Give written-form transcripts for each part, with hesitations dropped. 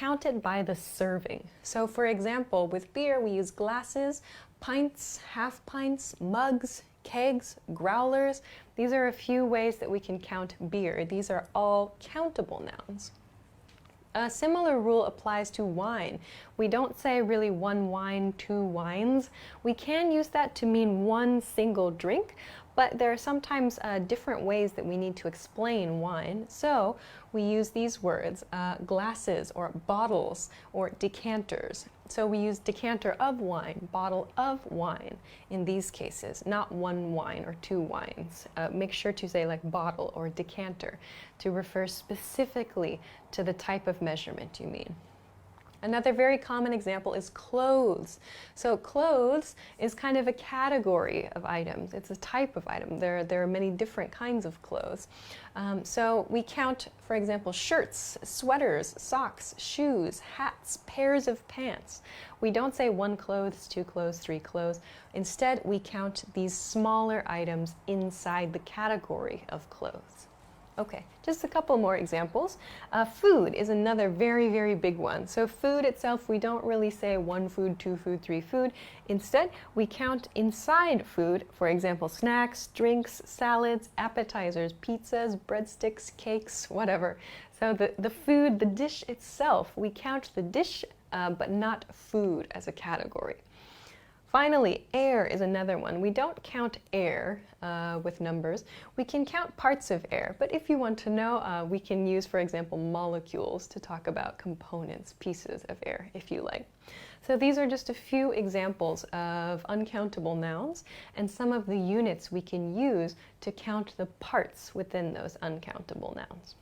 count it by the serving. So for example, with beer, we use glasses, pints, half pints, mugs, kegs, growlers. These are a few ways that we can count beer. These are all countable nouns. A similar rule applies to wine. We don't say really one wine, two wines. We can use that to mean one single drink, but there are sometimes different ways that we need to explain wine. So we use these words, glasses or bottles or decanters. So we use decanter of wine, bottle of wine in these cases, not one wine or two wines. Make sure to say like bottle or decanter to refer specifically to the type of measurement you mean. Another very common example is clothes. So clothes is kind of a category of items. It's a type of item. There are many different kinds of clothes. So we count, for example, shirts, sweaters, socks, shoes, hats, pairs of pants. We don't say one clothes, two clothes, three clothes. Instead, we count these smaller items inside the category of clothes. Okay, just a couple more examples. Food is another very, very big one. So food itself, we don't really say one food, two food, three food. Instead, we count inside food, for example, snacks, drinks, salads, appetizers, pizzas, breadsticks, cakes, whatever. So the food, the dish itself, we count the dish, but not food as a category. Finally, air is another one. We don't count air with numbers. We can count parts of air, but if you want to know, we can use, for example, molecules to talk about components, pieces of air, if you like. So these are just a few examples of uncountable nouns and some of the units we can use to count the parts within those uncountable nouns.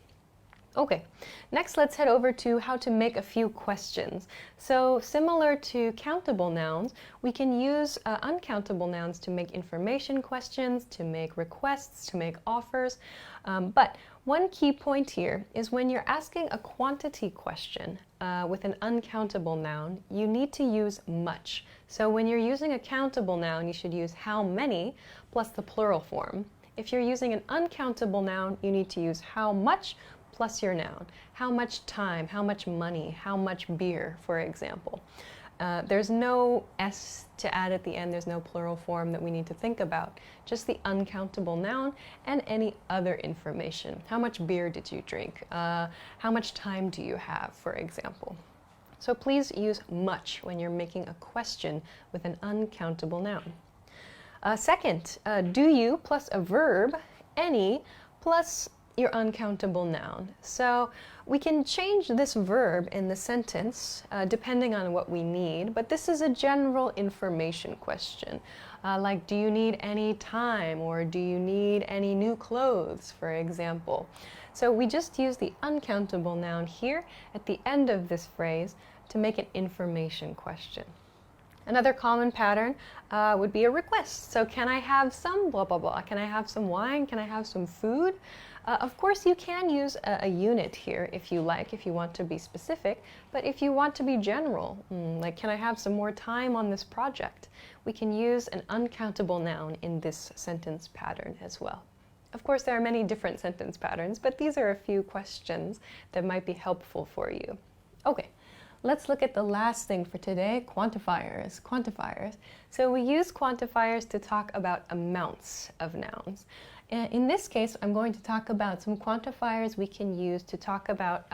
Okay, next let's head over to how to make a few questions. So similar to countable nouns, we can use uncountable nouns to make information questions, to make requests, to make offers. But one key point here is when you're asking a quantity question with an uncountable noun, you need to use much. So when you're using a countable noun, you should use how many plus the plural form. If you're using an uncountable noun, you need to use how much plus your noun. How much time, how much money, how much beer, for example. There's no S to add at the end, there's no plural form that we need to think about. Just the uncountable noun and any other information. How much beer did you drink? How much time do you have, for example? So please use much when you're making a question with an uncountable noun. Second, do you plus a verb, any, plus your uncountable noun. So we can change this verb in the sentence depending on what we need, but this is a general information question. Like, do you need any time, or do you need any new clothes, for example. So we just use the uncountable noun here at the end of this phrase to make an information question. Another common pattern would be a request. So can I have some blah, blah, blah? Can I have some wine? Can I have some food? Of course, you can use a unit here if you like, if you want to be specific. But if you want to be general, like can I have some more time on this project? We can use an uncountable noun in this sentence pattern as well. Of course, there are many different sentence patterns, but these are a few questions that might be helpful for you. Okay. Let's look at the last thing for today, quantifiers. Quantifiers. So we use quantifiers to talk about amounts of nouns. In this case, I'm going to talk about some quantifiers we can use to talk about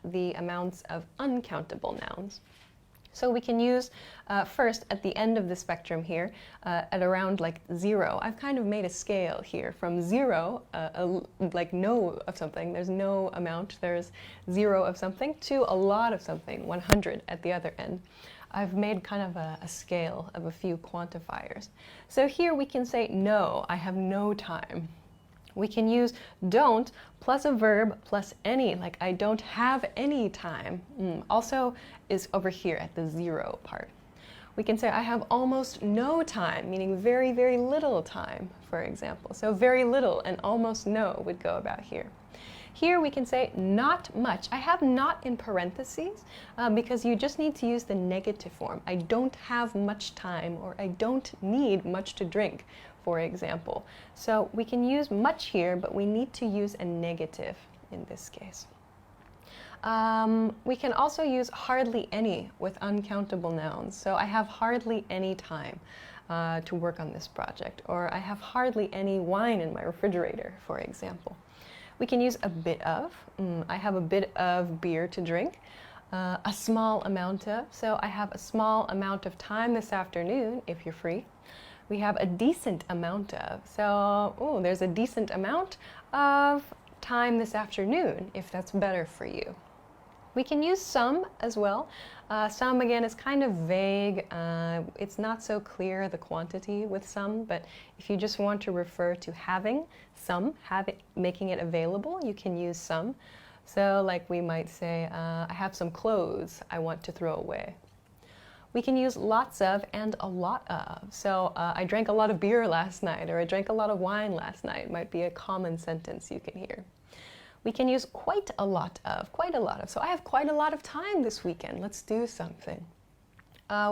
the amounts of uncountable nouns. So we can use first at the end of the spectrum here at around like 0. I've kind of made a scale here from 0, like no of something, there's no amount, there's 0 of something, to a lot of something, 100 at the other end. I've made kind of a scale of a few quantifiers. So here we can say no, I have no time. We can use don't plus a verb plus any, like I don't have any time. Also is over here at the 0 part. We can say I have almost no time, meaning very, very little time, for example. So very little and almost no would go about here. Here we can say not much. I have not in parentheses because you just need to use the negative form. I don't have much time, or I don't need much to drink, for example. So we can use much here, but we need to use a negative in this case. We can also use hardly any with uncountable nouns. So I have hardly any time to work on this project, or I have hardly any wine in my refrigerator, for example. We can use a bit of. I have a bit of beer to drink. A small amount of. So I have a small amount of time this afternoon, if you're free. We have a decent amount of. So, there's a decent amount of time this afternoon, if that's better for you. We can use some as well. Some, again, is kind of vague. It's not so clear, the quantity with some, but if you just want to refer to having some, making it available, you can use some. So, like we might say, I have some clothes I want to throw away. We can use lots of and a lot of. So, I drank a lot of beer last night, or I drank a lot of wine last night, might be a common sentence you can hear. We can use quite a lot of, quite a lot of. So I have quite a lot of time this weekend. Let's do something.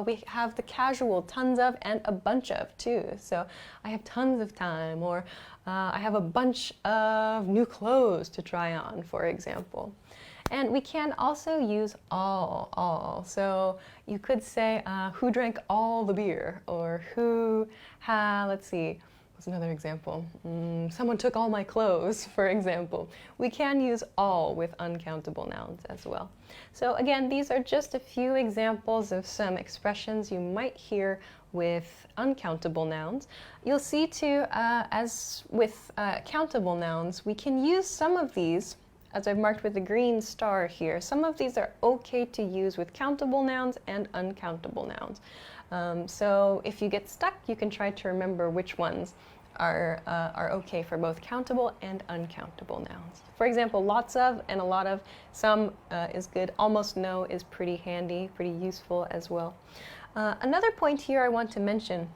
We have the casual tons of and a bunch of too. So I have tons of time, or I have a bunch of new clothes to try on, for example. And we can also use all. So you could say, who drank all the beer? Or let's see. Another example. Someone took all my clothes, for example. We can use all with uncountable nouns as well. So again, these are just a few examples of some expressions you might hear with uncountable nouns. You'll see too, as with countable nouns, we can use some of these, as I've marked with the green star here. Some of these are okay to use with countable nouns and uncountable nouns. So if you get stuck, you can try to remember which ones are okay for both countable and uncountable nouns. For example, lots of and a lot of. Some is good. Almost no is pretty handy, pretty useful as well. Another point here I want to mention,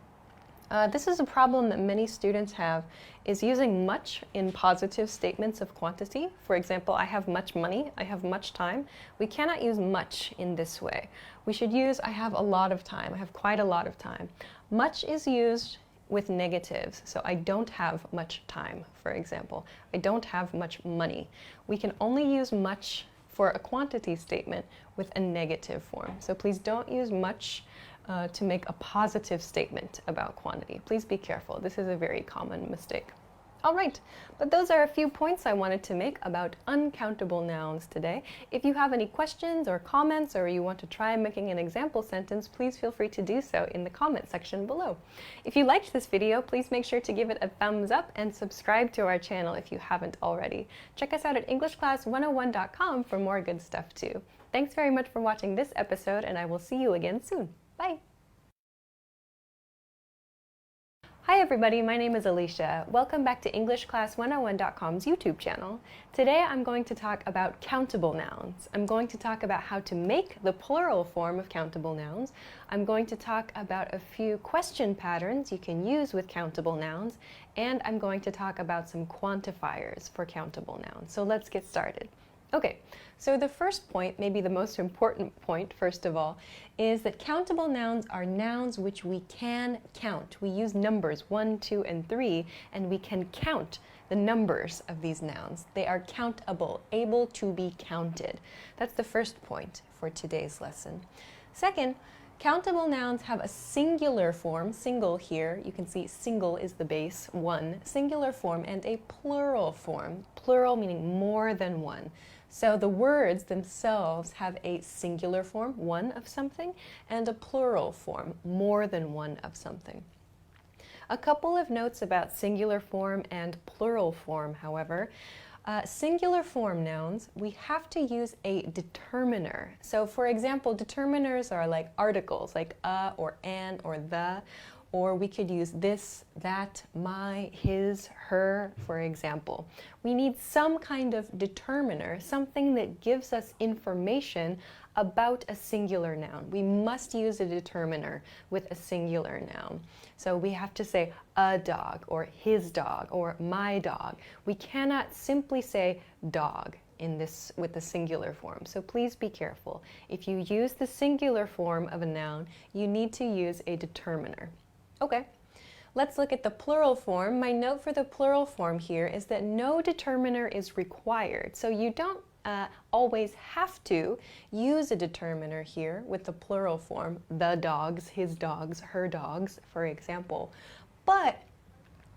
this is a problem that many students have, is using much in positive statements of quantity. For example, I have much money, I have much time. We cannot use much in this way. We should use I have a lot of time, I have quite a lot of time. Much is used with negatives, so I don't have much time, for example. I don't have much money. We can only use much for a quantity statement with a negative form. So please don't use much to make a positive statement about quantity. Please be careful. This is a very common mistake. All right, but those are a few points I wanted to make about uncountable nouns today. If you have any questions or comments, or you want to try making an example sentence, please feel free to do so in the comment section below. If you liked this video, please make sure to give it a thumbs up and subscribe to our channel if you haven't already. Check us out at EnglishClass101.com for more good stuff too. Thanks very much for watching this episode, and I will see you again soon. Bye! Hi everybody, my name is Alicia. Welcome back to EnglishClass101.com's YouTube channel. Today I'm going to talk about countable nouns. I'm going to talk about how to make the plural form of countable nouns. I'm going to talk about a few question patterns you can use with countable nouns, and I'm going to talk about some quantifiers for countable nouns. So let's get started. Okay, so the first point, maybe the most important point first of all, is that countable nouns are nouns which we can count. We use numbers 1, 2, and 3, and we can count the numbers of these nouns. They are countable, able to be counted. That's the first point for today's lesson. Second, countable nouns have a singular form, single here, you can see single is the base, one, singular form, and a plural form, plural meaning more than one. So the words themselves have a singular form, one of something, and a plural form, more than one of something. A couple of notes about singular form and plural form, however. Singular form nouns, we have to use a determiner. So for example, determiners are like articles, like a or an or the, or we could use this, that, my, his, her, for example. We need some kind of determiner, something that gives us information about a singular noun. We must use a determiner with a singular noun. So we have to say a dog, or his dog, or my dog. We cannot simply say dog in this with the singular form. So please be careful. If you use the singular form of a noun, you need to use a determiner. Okay, let's look at the plural form. My note for the plural form here is that no determiner is required. So you don't always have to use a determiner here with the plural form, the dogs, his dogs, her dogs, for example. But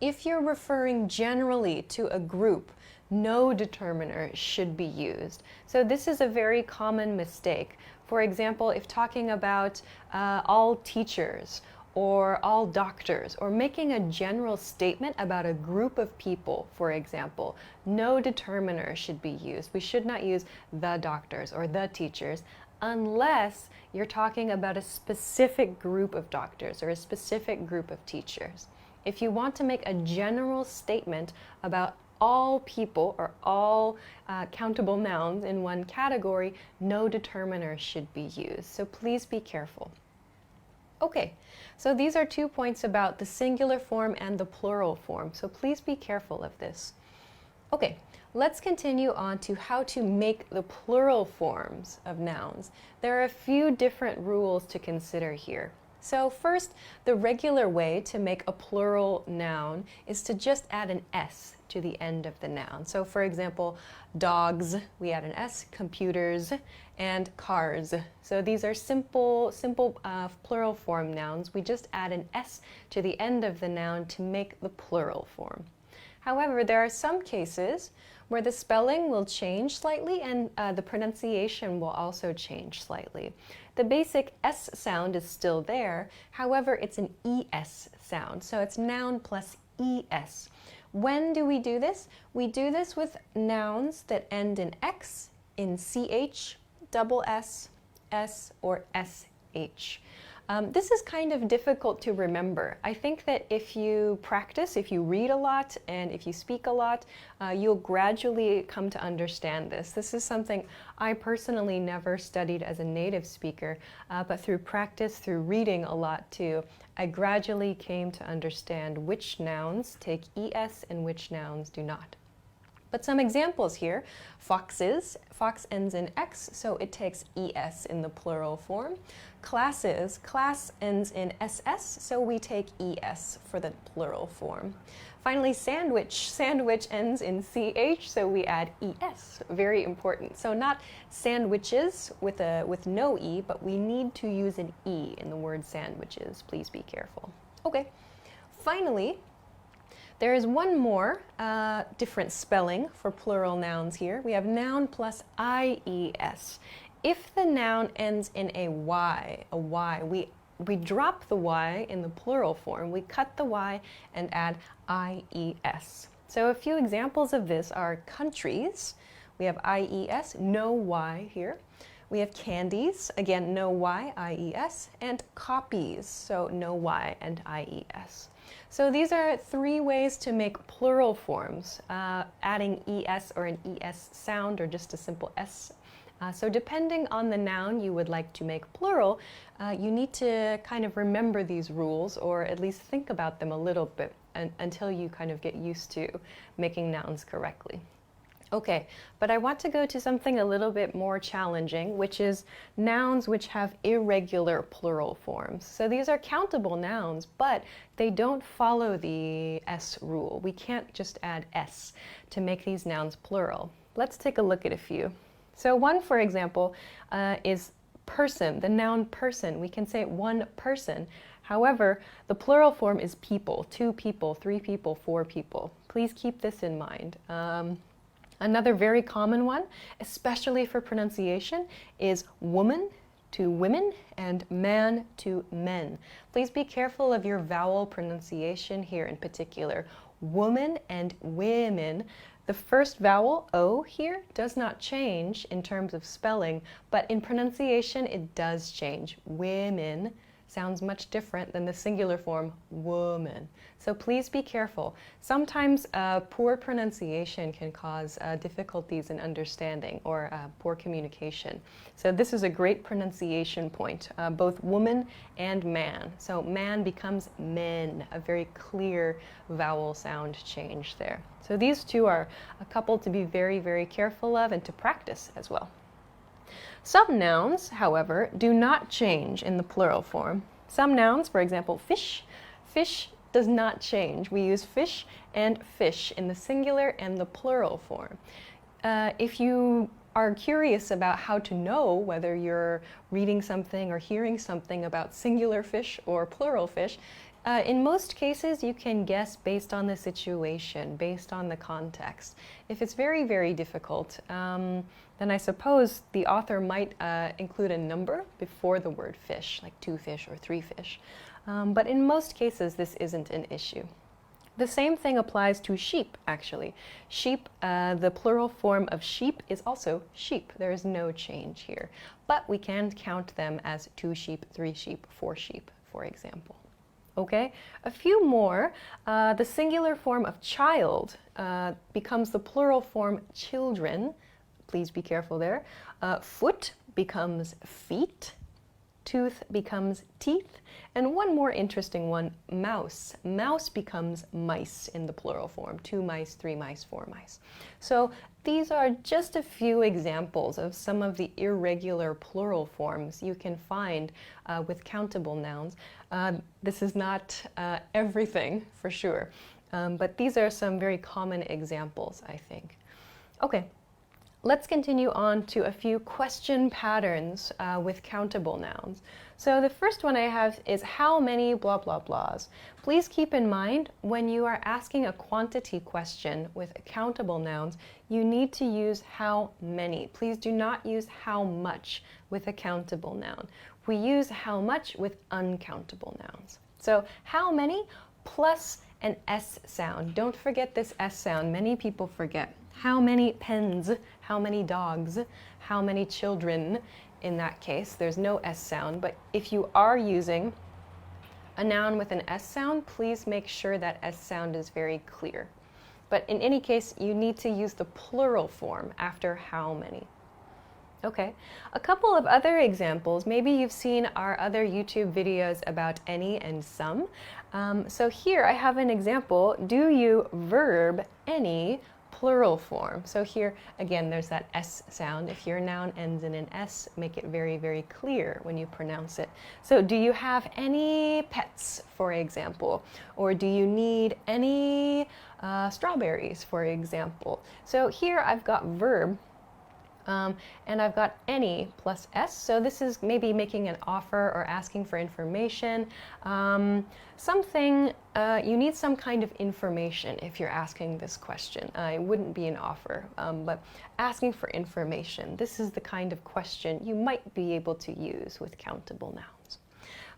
if you're referring generally to a group, no determiner should be used. So this is a very common mistake. For example, if talking about all teachers or all doctors, or making a general statement about a group of people, for example, no determiner should be used. We should not use the doctors or the teachers unless you're talking about a specific group of doctors or a specific group of teachers. If you want to make a general statement about all people or all countable nouns in one category, no determiner should be used. So please be careful. Okay, so these are 2 points about the singular form and the plural form, so please be careful of this. Okay, let's continue on to how to make the plural forms of nouns. There are a few different rules to consider here. So first, the regular way to make a plural noun is to just add an S to the end of the noun. So for example, dogs, we add an S, computers, and cars. So these are simple plural form nouns. We just add an S to the end of the noun to make the plural form. However, there are some cases where the spelling will change slightly and the pronunciation will also change slightly. The basic S sound is still there, however, it's an ES sound, so it's noun plus ES. When do we do this? We do this with nouns that end in X, in CH, double S, S, or SH. This is kind of difficult to remember. I think that if you practice, if you read a lot, and if you speak a lot, you'll gradually come to understand this. This is something I personally never studied as a native speaker, but through practice, through reading a lot too, I gradually came to understand which nouns take ES and which nouns do not. But some examples here, foxes, fox ends in X, so it takes ES in the plural form. Classes, class ends in SS, so we take ES for the plural form. Finally, sandwich, sandwich ends in CH, so we add ES, very important. So not sandwiches with no E, but we need to use an E in the word sandwiches. Please be careful. Okay, finally, there is one more different spelling for plural nouns here. We have noun plus IES. If the noun ends in a Y, we drop the Y in the plural form. We cut the Y and add IES. So a few examples of this are countries. We have IES, no Y here. We have candies, again, no Y, IES, and copies, so no Y and IES. So these are 3 ways to make plural forms, adding ES or an ES sound or just a simple S. So depending on the noun you would like to make plural, you need to kind of remember these rules or at least think about them a little bit until you kind of get used to making nouns correctly. Okay, but I want to go to something a little bit more challenging, which is nouns which have irregular plural forms. So these are countable nouns, but they don't follow the S rule. We can't just add S to make these nouns plural. Let's take a look at a few. So one, for example, is person, the noun person. We can say one person. However, the plural form is people, 2 people, 3 people, 4 people. Please keep this in mind. Another very common one, especially for pronunciation, is woman to women and man to men. Please be careful of your vowel pronunciation here in particular. Woman and women. The first vowel, O, here does not change in terms of spelling, but in pronunciation it does change. Women sounds much different than the singular form, woman. So please be careful. Sometimes poor pronunciation can cause difficulties in understanding or poor communication. So this is a great pronunciation point, both woman and man. So man becomes men, a very clear vowel sound change there. So these 2 are a couple to be very, very careful of and to practice as well. Some nouns, however, do not change in the plural form. Some nouns, for example, fish, fish does not change. We use fish and fish in the singular and the plural form. If you are curious about how to know whether you're reading something or hearing something about singular fish or plural fish, in most cases you can guess based on the situation, based on the context. If it's very, very difficult, then I suppose the author might include a number before the word fish, like 2 fish or 3 fish. But in most cases this isn't an issue. The same thing applies to sheep, actually. Sheep, the plural form of sheep is also sheep. There is no change here. But we can count them as 2 sheep, 3 sheep, 4 sheep, for example. Okay, a few more. The singular form of child becomes the plural form children. Please be careful there. Foot becomes feet. Tooth becomes teeth. And one more interesting one, mouse. Mouse becomes mice in the plural form. 2 mice, 3 mice, 4 mice. So these are just a few examples of some of the irregular plural forms you can find with countable nouns. This is not everything, for sure. But these are some very common examples, I think. Okay. Let's continue on to a few question patterns with countable nouns. So the first one I have is how many blah blah blahs. Please keep in mind when you are asking a quantity question with countable nouns, you need to use how many. Please do not use how much with a countable noun. We use how much with uncountable nouns. So how many plus an S sound. Don't forget this S sound. Many people forget. How many pens, how many dogs, how many children. In that case, there's no S sound, but if you are using a noun with an S sound, please make sure that S sound is very clear. But in any case, you need to use the plural form after how many. Okay, a couple of other examples. Maybe you've seen our other YouTube videos about any and some. So here I have an example. Do you verb any plural form? So here, again, there's that S sound. If your noun ends in an S, make it very, very clear when you pronounce it. So do you have any pets, for example? Or do you need any strawberries, for example? So here I've got verb, and I've got any plus S, so this is maybe making an offer or asking for information. You need some kind of information if you're asking this question. It wouldn't be an offer, but asking for information. This is the kind of question you might be able to use with countable nouns.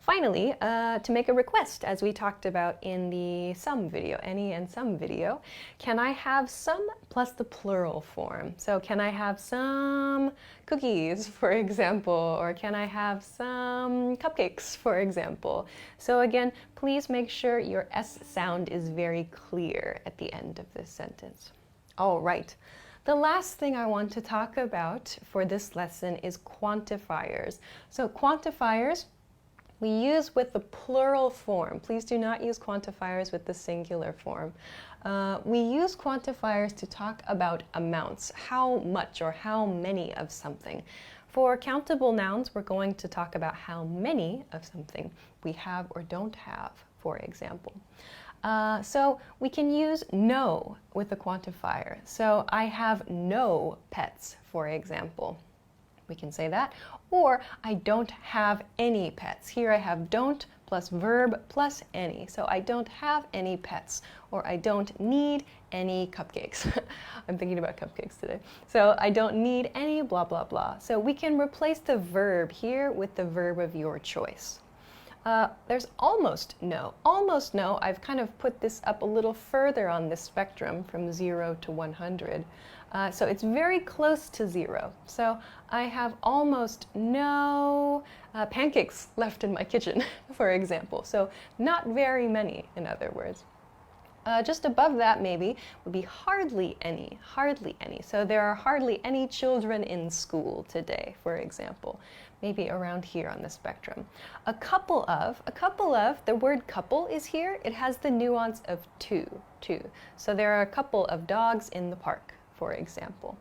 Finally, to make a request, as we talked about in the some video, any and some video, can I have some plus the plural form? So can I have some cookies, for example, or can I have some cupcakes, for example? So again, please make sure your S sound is very clear at the end of this sentence. All right. The last thing I want to talk about for this lesson is quantifiers. So quantifiers we use with the plural form. Please do not use quantifiers with the singular form. We use quantifiers to talk about amounts, how much or how many of something. For countable nouns, we're going to talk about how many of something we have or don't have, for example. So we can use no with a quantifier. So I have no pets, for example. We can say that. Or I don't have any pets. Here I have don't plus verb plus any. So I don't have any pets, or I don't need any cupcakes. I'm thinking about cupcakes today. So I don't need any blah, blah, blah. So we can replace the verb here with the verb of your choice. There's almost no. Almost no, I've kind of put this up a little further on this spectrum from 0 to 100. So it's very close to 0. So I have almost no pancakes left in my kitchen, for example. So not very many, in other words. Just above that, maybe, would be hardly any, hardly any. So there are hardly any children in school today, for example. Maybe around here on the spectrum. A couple of, the word couple is here. It has the nuance of two. So there are a couple of dogs in the park, for example.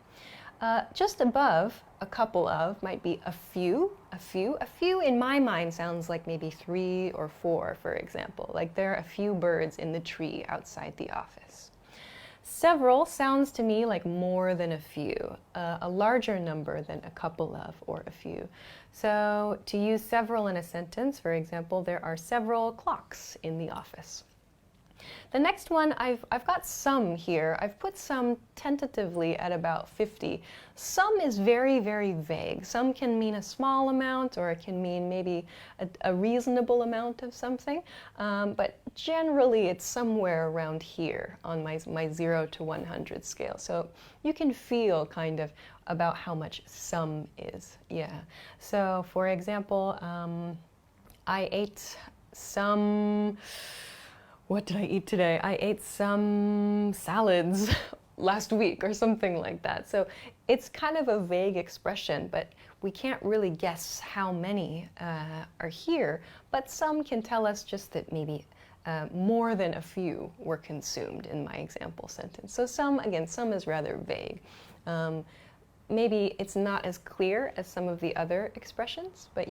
Just above a couple of might be a few. A few in my mind sounds like maybe 3 or 4, for example. Like there are a few birds in the tree outside the office. Several sounds to me like more than a few, a larger number than a couple of or a few. So to use several in a sentence, for example, there are several clocks in the office. The next one, I've got some here. I've put some tentatively at about 50. Some is very, very vague. Some can mean a small amount, or it can mean maybe a reasonable amount of something. But generally, it's somewhere around here on my 0 to 100 scale. So you can feel kind of about how much some is. Yeah. So for example, I ate some... What did I eat today? I ate some salads last week or something like that. So it's kind of a vague expression, but we can't really guess how many are here. But some can tell us just that maybe more than a few were consumed in my example sentence. So some, again, some is rather vague. Maybe it's not as clear as some of the other expressions, but